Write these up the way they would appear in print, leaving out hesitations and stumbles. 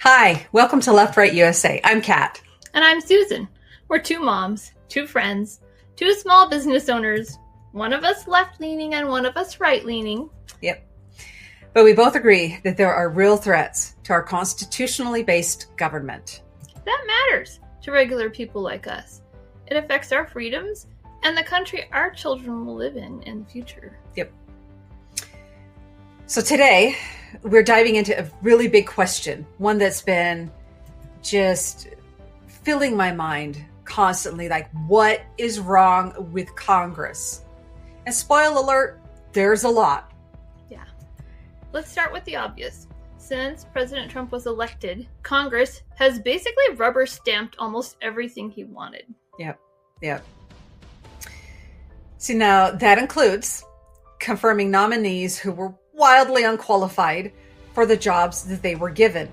Hi, welcome to Left Right USA. I'm Kat. And I'm Susan. We're two moms, two friends, two small business owners, one of us left-leaning and one of us right-leaning. Yep. But we both agree that there are real threats to our constitutionally based government. That matters to regular people like us. It affects our freedoms and the country our children will live in the future. Yep. So today, we're diving into a really big question, one that's been just filling my mind constantly, like, what is wrong with Congress? And spoiler alert, there's a lot. Yeah. Let's start with the obvious. Since President Trump was elected, Congress has basically rubber stamped almost everything he wanted. Yep. See, now that includes confirming nominees who were wildly unqualified for the jobs that they were given.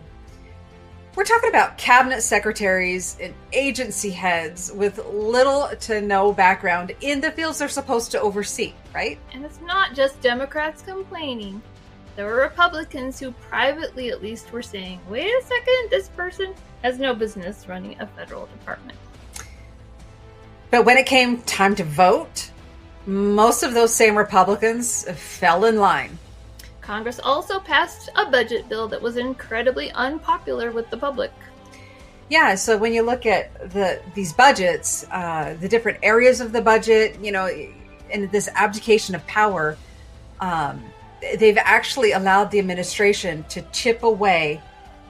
We're talking about cabinet secretaries and agency heads with little to no background in the fields they're supposed to oversee, right? And it's not just Democrats complaining. There were Republicans who privately at least were saying, wait a second, this person has no business running a federal department. But when it came time to vote, most of those same Republicans fell in line. Congress also passed a budget bill that was incredibly unpopular with the public. Yeah, so when you look at these budgets, the different areas of the budget, and this abdication of power, they've actually allowed the administration to chip away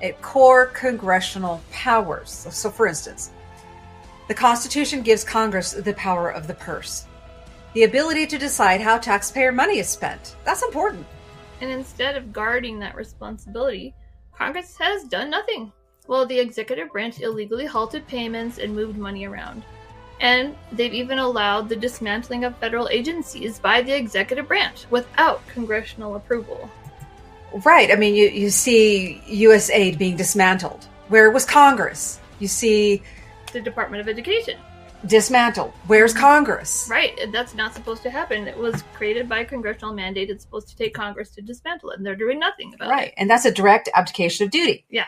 at core congressional powers. So for instance, the Constitution gives Congress the power of the purse, the ability to decide how taxpayer money is spent. That's important. And instead of guarding that responsibility, Congress has done nothing. Well, the executive branch illegally halted payments and moved money around. And they've even allowed the dismantling of federal agencies by the executive branch without congressional approval. Right. I mean, you see USAID being dismantled. Where was Congress? You see the Department of Education dismantled. Where's Congress? Right. That's not supposed to happen. It was created by a congressional mandate. It's supposed to take Congress to dismantle it, and they're doing nothing about it. Right. And that's a direct abdication of duty. Yeah.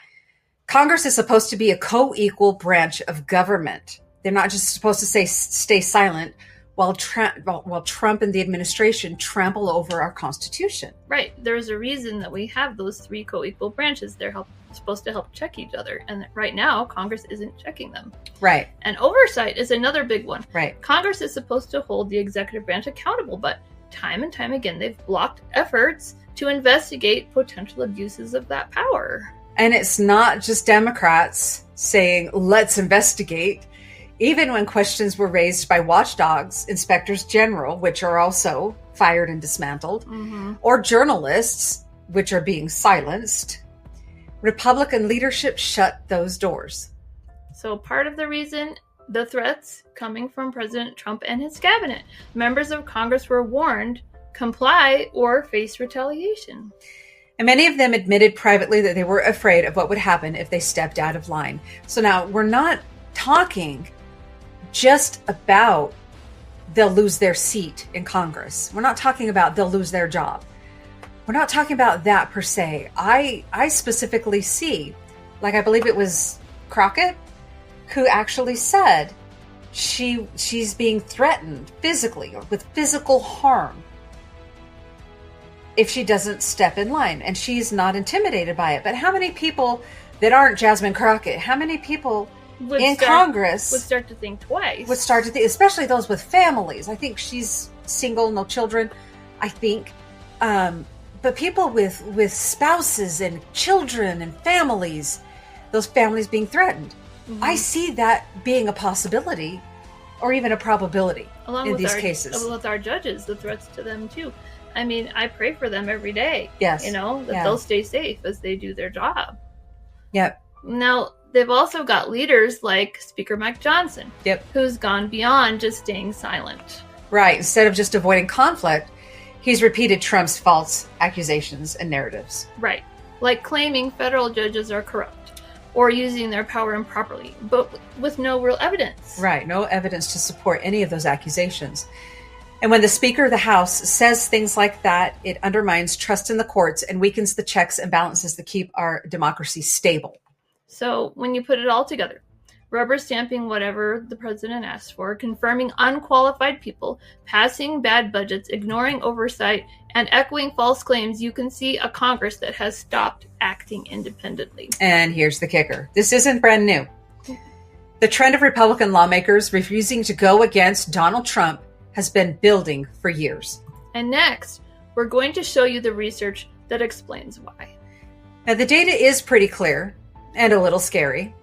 Congress is supposed to be a co-equal branch of government. They're not just supposed to stay silent while Trump and the administration trample over our Constitution. Right. There's a reason that we have those three co-equal branches. They're supposed to help check each other. And right now, Congress isn't checking them. Right. And oversight is another big one. Right. Congress is supposed to hold the executive branch accountable, but time and time again, they've blocked efforts to investigate potential abuses of that power. And it's not just Democrats saying, let's investigate. Even when questions were raised by watchdogs, inspectors general, which are also fired and dismantled, or journalists, which are being silenced, Republican leadership shut those doors. So part of the reason the threats coming from President Trump and his cabinet, members of Congress were warned, comply or face retaliation. And many of them admitted privately that they were afraid of what would happen if they stepped out of line. So now we're not talking just about they'll lose their seat in Congress. We're not talking about they'll lose their job. We're not talking about that per se. I specifically see, like I believe it was Crockett, who actually said she's being threatened physically or with physical harm if she doesn't step in line. And she's not intimidated by it. But how many people that aren't Jasmine Crockett, how many people Congress would start to think twice? Would start to think, especially those with families. I think she's single, no children, I think. But people with spouses and children and families, those families being threatened. I see that being a possibility or even a probability in these cases. Along with our judges, the threats to them too. I mean, I pray for them every day. Yes. That they'll stay safe as they do their job. Yep. Now, they've also got leaders like Speaker Mike Johnson, who's gone beyond just staying silent. Right. Instead of just avoiding conflict, he's repeated Trump's false accusations and narratives. Right. Like claiming federal judges are corrupt or using their power improperly, but with no real evidence. Right. No evidence to support any of those accusations. And when the Speaker of the House says things like that, it undermines trust in the courts and weakens the checks and balances that keep our democracy stable. So when you put it all together, rubber stamping whatever the president asked for, confirming unqualified people, passing bad budgets, ignoring oversight, and echoing false claims, you can see a Congress that has stopped acting independently. And here's the kicker. This isn't brand new. The trend of Republican lawmakers refusing to go against Donald Trump has been building for years. And next, we're going to show you the research that explains why. Now, the data is pretty clear and a little scary.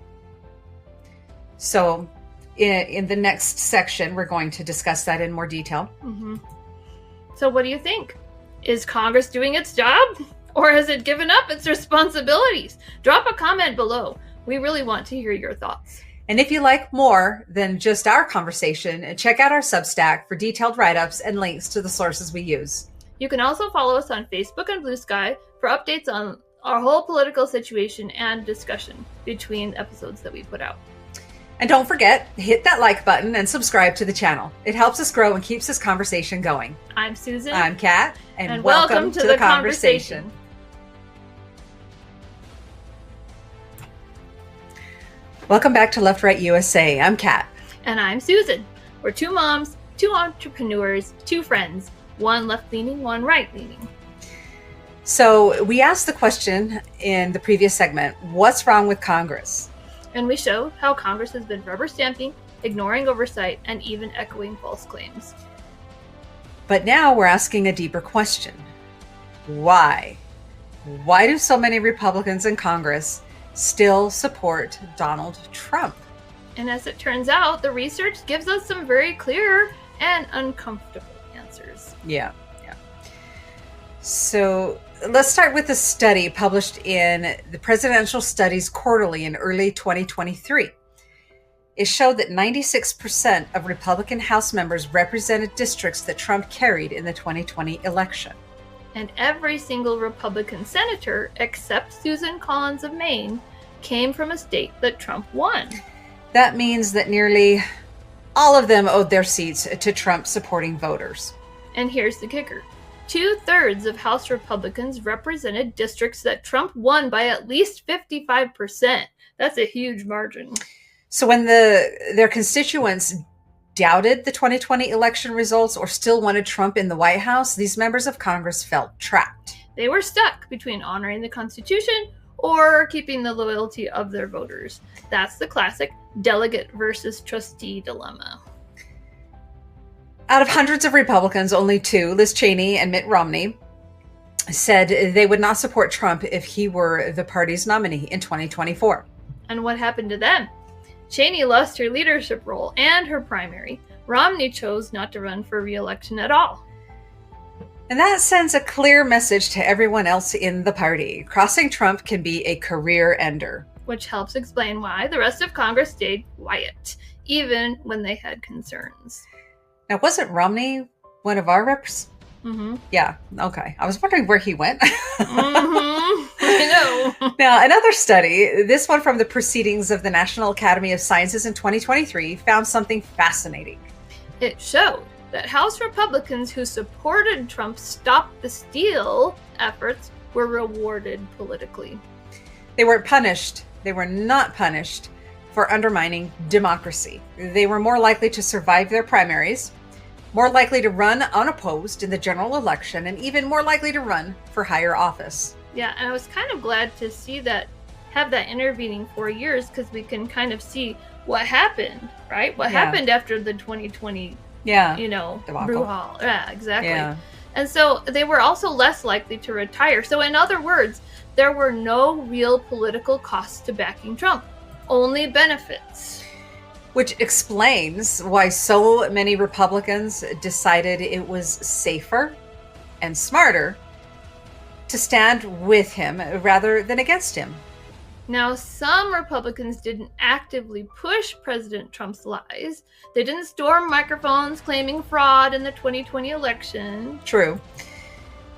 So in the next section, we're going to discuss that in more detail. Mm-hmm. So what do you think? Is Congress doing its job? Or has it given up its responsibilities? Drop a comment below. We really want to hear your thoughts. And if you like more than just our conversation, check out our Substack for detailed write-ups and links to the sources we use. You can also follow us on Facebook and Blue Sky for updates on our whole political situation and discussion between episodes that we put out. And don't forget, hit that like button and subscribe to the channel. It helps us grow and keeps this conversation going. I'm Susan. I'm Kat. And welcome to the conversation. Welcome back to Left Right USA. I'm Kat. And I'm Susan. We're two moms, two entrepreneurs, two friends, one left-leaning, one right-leaning. So we asked the question in the previous segment, what's wrong with Congress? And we showed how Congress has been rubber stamping, ignoring oversight, and even echoing false claims. But now we're asking a deeper question. Why? Why do so many Republicans in Congress still support Donald Trump? And as it turns out, the research gives us some very clear and uncomfortable answers. Yeah. So let's start with a study published in the Presidential Studies Quarterly in early 2023. It showed that 96% of Republican House members represented districts that Trump carried in the 2020 election. And every single Republican senator, except Susan Collins of Maine, came from a state that Trump won. That means that nearly all of them owed their seats to Trump-supporting voters. And here's the kicker. 2/3 of House Republicans represented districts that Trump won by at least 55%. That's a huge margin. So when their constituents doubted the 2020 election results or still wanted Trump in the White House, these members of Congress felt trapped. They were stuck between honoring the Constitution or keeping the loyalty of their voters. That's the classic delegate versus trustee dilemma. Out of hundreds of Republicans, only two, Liz Cheney and Mitt Romney, said they would not support Trump if he were the party's nominee in 2024. And what happened to them? Cheney lost her leadership role and her primary. Romney chose not to run for re-election at all. And that sends a clear message to everyone else in the party. Crossing Trump can be a career ender. Which helps explain why the rest of Congress stayed quiet, even when they had concerns. Now, wasn't Romney one of our reps? Mm-hmm. Yeah, okay. I was wondering where he went. Mm-hmm. I know. Now, another study, this one from the Proceedings of the National Academy of Sciences in 2023, found something fascinating. It showed that House Republicans who supported Trump's Stop the Steal efforts were rewarded politically. They weren't punished. They were not punished for undermining democracy. They were more likely to survive their primaries, more likely to run unopposed in the general election, and even more likely to run for higher office. Yeah, and I was kind of glad to see that, have that intervening 4 years, because we can kind of see what happened, right? What happened after the 2020, debacle. Brouhaha. Yeah, exactly. Yeah. And so they were also less likely to retire. So in other words, there were no real political costs to backing Trump, only benefits. Which explains why so many Republicans decided it was safer and smarter to stand with him rather than against him. Now, some Republicans didn't actively push President Trump's lies. They didn't storm microphones claiming fraud in the 2020 election. True.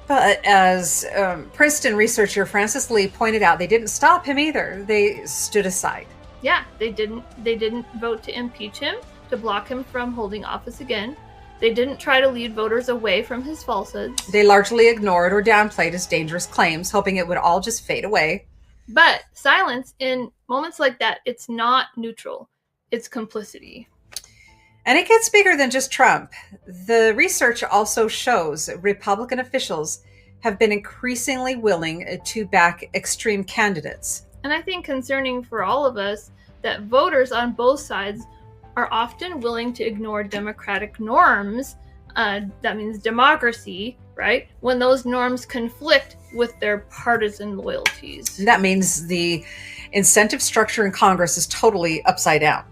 But as Princeton researcher Francis Lee pointed out, they didn't stop him either. They stood aside. Yeah, they didn't vote to impeach him, to block him from holding office again. They didn't try to lead voters away from his falsehoods. They largely ignored or downplayed his dangerous claims, hoping it would all just fade away. But silence in moments like that, it's not neutral. It's complicity. And it gets bigger than just Trump. The research also shows Republican officials have been increasingly willing to back extreme candidates. And I think concerning for all of us that voters on both sides are often willing to ignore democratic norms. That means democracy, right? When those norms conflict with their partisan loyalties. That means the incentive structure in Congress is totally upside down.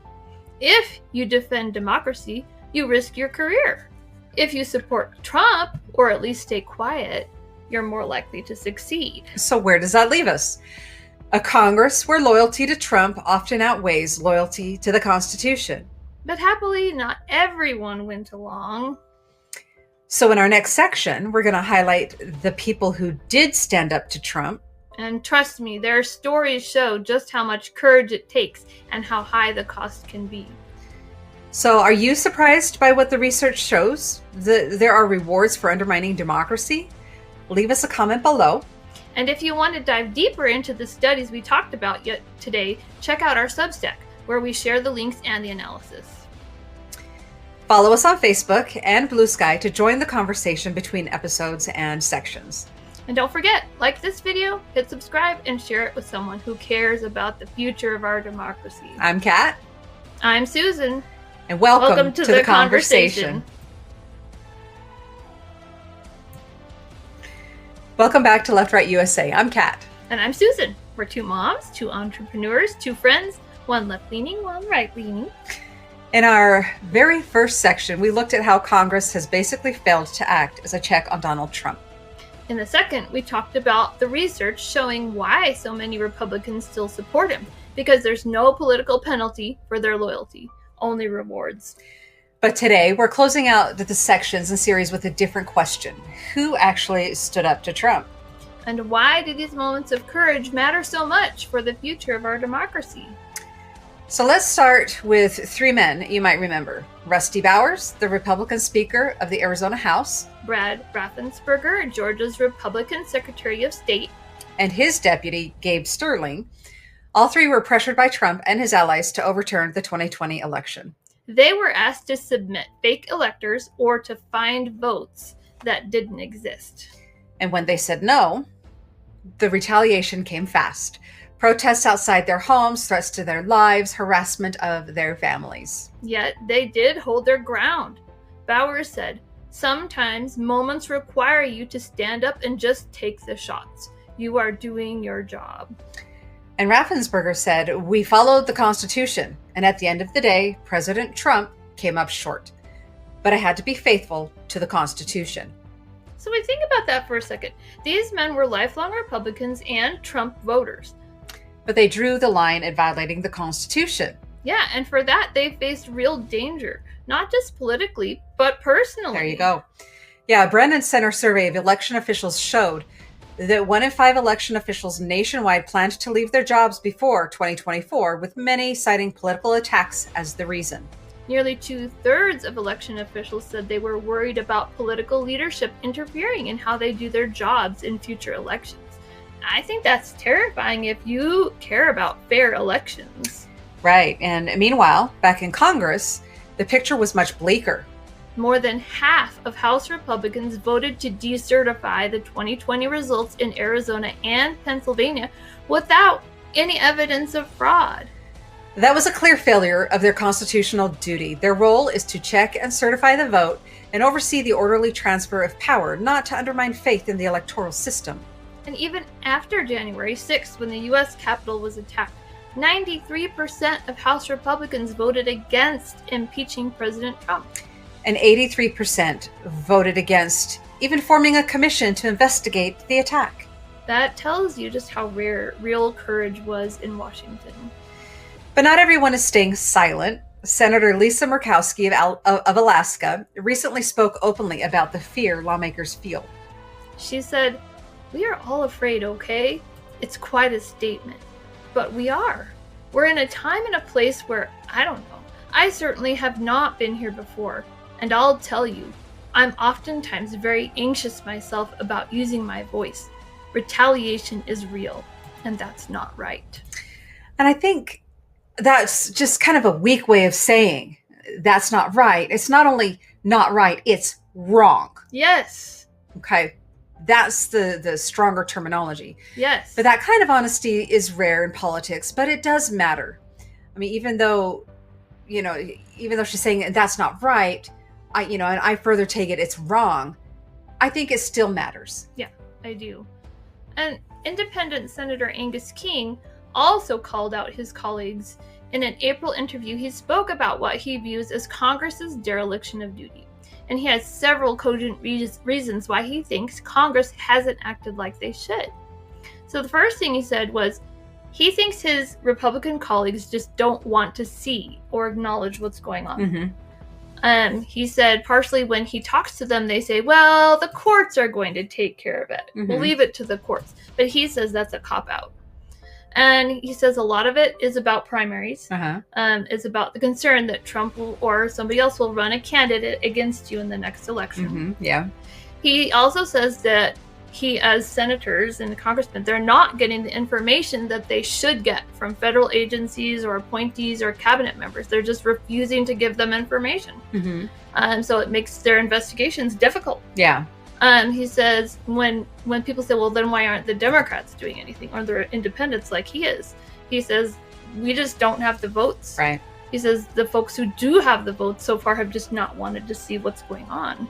If you defend democracy, you risk your career. If you support Trump, or at least stay quiet, you're more likely to succeed. So where does that leave us? A Congress where loyalty to Trump often outweighs loyalty to the Constitution. But happily, not everyone went along. So in our next section, we're going to highlight the people who did stand up to Trump. And trust me, their stories show just how much courage it takes and how high the cost can be. So are you surprised by what the research shows? There are rewards for undermining democracy? Leave us a comment below. And if you want to dive deeper into the studies we talked about yet today, check out our Substack, where we share the links and the analysis. Follow us on Facebook and Blue Sky to join the conversation between episodes and sections. And don't forget, like this video, hit subscribe, and share it with someone who cares about the future of our democracy. I'm Kat. I'm Susan. And welcome to the conversation. Welcome back to Left Right USA. I'm Kat. And I'm Susan. We're two moms, two entrepreneurs, two friends, one left-leaning, one right-leaning. In our very first section, we looked at how Congress has basically failed to act as a check on Donald Trump. In the second, we talked about the research showing why so many Republicans still support him, because there's no political penalty for their loyalty, only rewards. But today, we're closing out the sections and series with a different question. Who actually stood up to Trump? And why do these moments of courage matter so much for the future of our democracy? So let's start with three men you might remember. Rusty Bowers, the Republican Speaker of the Arizona House. Brad Raffensperger, Georgia's Republican Secretary of State. And his deputy, Gabe Sterling. All three were pressured by Trump and his allies to overturn the 2020 election. They were asked to submit fake electors or to find votes that didn't exist. And when they said no, the retaliation came fast. Protests outside their homes, threats to their lives, harassment of their families. Yet they did hold their ground. Bowers said, "Sometimes moments require you to stand up and just take the shots. You are doing your job." And Raffensperger said, "We followed the Constitution, and at the end of the day, President Trump came up short. But I had to be faithful to the Constitution." So we think about that for a second. These men were lifelong Republicans and Trump voters. But they drew the line at violating the Constitution. Yeah, and for that, they faced real danger, not just politically, but personally. There you go. Yeah, a Brennan Center survey of election officials showed that 1 in 5 election officials nationwide planned to leave their jobs before 2024, with many citing political attacks as the reason. Nearly 2/3 of election officials said they were worried about political leadership interfering in how they do their jobs in future elections. I think that's terrifying if you care about fair elections. Right. And meanwhile, back in Congress, the picture was much bleaker. More than half of House Republicans voted to decertify the 2020 results in Arizona and Pennsylvania without any evidence of fraud. That was a clear failure of their constitutional duty. Their role is to check and certify the vote and oversee the orderly transfer of power, not to undermine faith in the electoral system. And even after January 6th, when the U.S. Capitol was attacked, 93% of House Republicans voted against impeaching President Trump. And 83% voted against even forming a commission to investigate the attack. That tells you just how rare real courage was in Washington. But not everyone is staying silent. Senator Lisa Murkowski of Alaska recently spoke openly about the fear lawmakers feel. She said, "We are all afraid, okay? It's quite a statement. But we are. We're in a time and a place where, I don't know, I certainly have not been here before. And I'll tell you, I'm oftentimes very anxious myself about using my voice. Retaliation is real. and that's not right. And I think that's just kind of a weak way of saying that's not right. It's not only not right, it's wrong. Yes. Okay. That's the stronger terminology. Yes. But that kind of honesty is rare in politics, but it does matter. I mean, even though she's saying that's not right, and I further take it's wrong, I think it still matters. Yeah, I do. And Independent Senator Angus King also called out his colleagues. In an April interview, he spoke about what he views as Congress's dereliction of duty. And he has several cogent reasons why he thinks Congress hasn't acted like they should. So the first thing he said was he thinks his Republican colleagues just don't want to see or acknowledge what's going on. He said partially when he talks to them, they say, well, the courts are going to take care of it. We'll leave it to the courts. But he says that's a cop-out. And he says a lot of it is about primaries. It's about the concern that Trump or somebody else will run a candidate against you in the next election. Yeah. He also says that he, as senators and congressmen, they're not getting the information that they should get from federal agencies or appointees or cabinet members. They're just refusing to give them information. So it makes their investigations difficult. Yeah. He says when people say, well, then why aren't the Democrats doing anything? Or they're independents like he is? He says, we just don't have the votes. Right. He says the folks who do have the votes so far have just not wanted to see what's going on.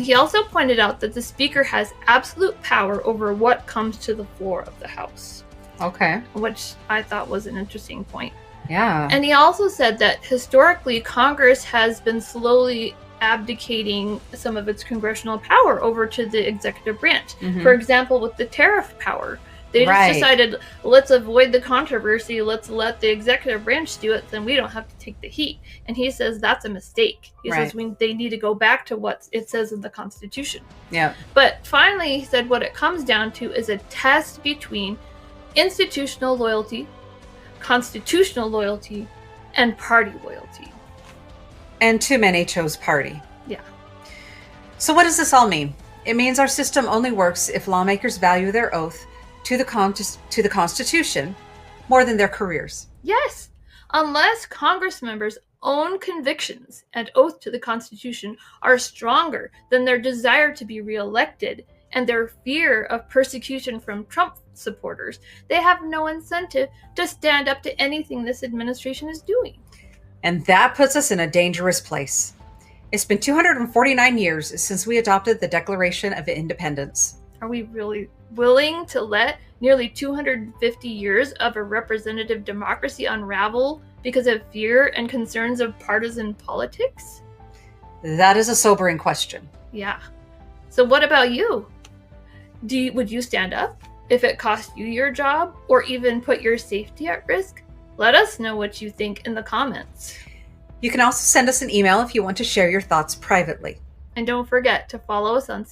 He also pointed out that the Speaker has absolute power over what comes to the floor of the House. Okay. Which I thought was an interesting point. Yeah. And he also said that historically, Congress has been slowly abdicating some of its congressional power over to the executive branch. For example, with the tariff power. They just decided, let's avoid the controversy, let's let the executive branch do it, then we don't have to take the heat. And he says that's a mistake. He says they need to go back to what it says in the Constitution. Yeah. But finally, he said what it comes down to is a test between institutional loyalty, constitutional loyalty, and party loyalty. And too many chose party. Yeah. So what does this all mean? It means our system only works if lawmakers value their oath to the Constitution more than their careers. Yes. Unless Congress members' own convictions and oath to the Constitution are stronger than their desire to be reelected and their fear of persecution from Trump supporters, they have no incentive to stand up to anything this administration is doing. And that puts us in a dangerous place. It's been 249 years since we adopted the Declaration of Independence. Are we really willing to let nearly 250 years of a representative democracy unravel because of fear and concerns of partisan politics? That is a sobering question. Yeah. So what about you? Would you stand up if it cost you your job or even put your safety at risk? Let us know what you think in the comments. You can also send us an email if you want to share your thoughts privately. And don't forget to follow us on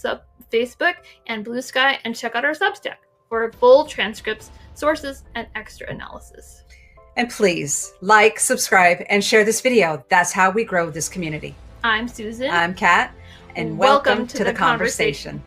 Facebook and Blue Sky and check out our Substack for full transcripts, sources, and extra analysis. And please like, subscribe, and share this video. That's how we grow this community. I'm Susan. I'm Kat, and welcome to the conversation.